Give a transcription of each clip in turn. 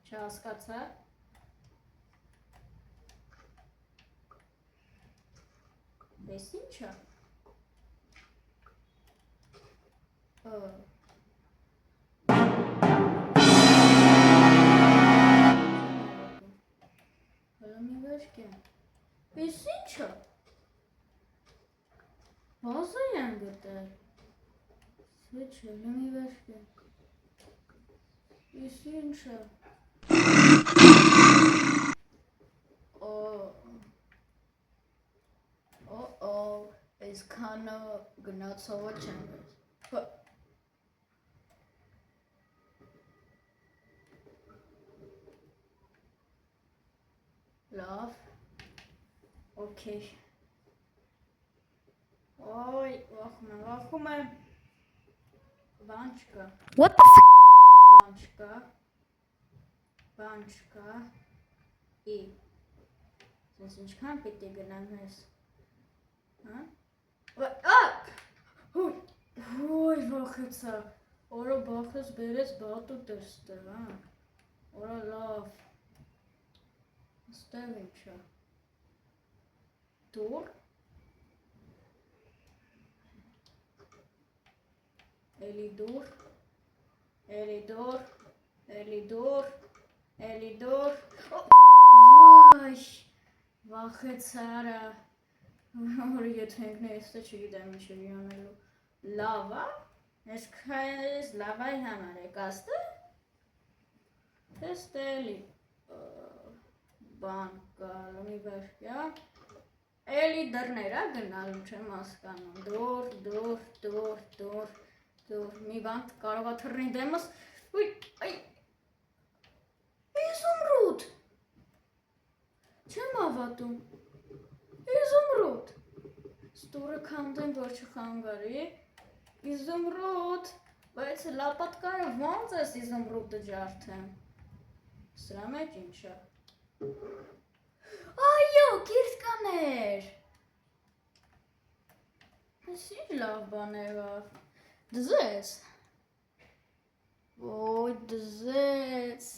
Չհասկացա։ Էս ի՞նչ է։ Հələ մի վերք է։ Էս ի՞նչ է։ Վազա են գտել։ Սեչ հələ մի վերք է։ Էս ի՞նչ է։ Այսքանը գնացողը չեմ ես։ Լավ, օքեյ։ Ոյ, վախում եմ, բան չկա։ What the f***? Բան չկա, Սենց ինչքան պիտի գնամ ես, Ոյ, վախեցա, օրը բախես բերեց բատու տերստեղ, Օրա լավ, ստեղ ինչ է, դուր, էլի դուր, Վայ, վախեցարա, որը եթե ընկնե եստը չգիտեմ ինչ էի անելու, լավա, ես լավայի համար եք աստը, տեստ էլի, բան կա, մի վերքյա, էլի դրներա գնալու չեմ ասկանում, դուր, մի բան կարողա թռնի դեմս, Իզումրուտ, չեմ ավատում, Իզումրուտ, ստորը քանդեմ, որ չխանգարի, Իզումրուտ, բայց լապատկարը ոնց ես իզումրուտը ջարդեմ, սրա մեջ ինչ է, այո, կիրտկաներ, ես ինչ լավ բան եղավ, դզեց, ոյ դզեց,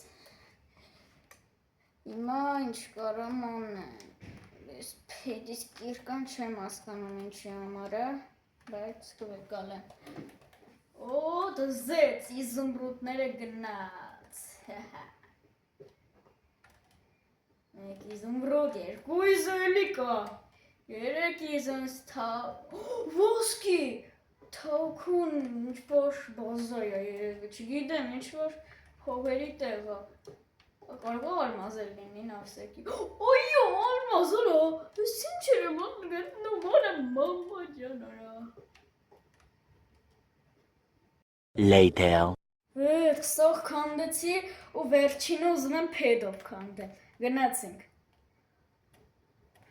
հիմա ինչ կարամ անեմ, ես պեդիս կիրկան չեմ ասկանում ինչի համար է, բայց կվեկալ եմ, դզեց, իզումրուտները գնաց, մեկ իզումրուտ, երկու իզույլի կա, երեք իզոնց ոսկի, թավքուն ինչ-որ բազա է երևը, չգիտեմ ինչ-որ հողերի տեղ է, կարող արմազել լինի նավսեկի, այո արմազորա, ես ինչ էր գտնում որը մամա ջանարա, Later. Սող քանդեցի ու վերջինը ուզում եմ պեդով քանդել, գնացինք,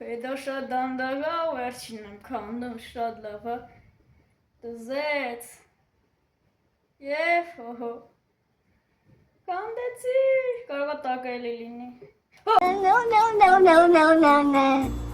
պեդո շատ դանդաղ է ու վերջինն եմ քանդում շատ լավ է, դզեց, և հոհո, քանդեցի, կարող է տակայելի լինի, No.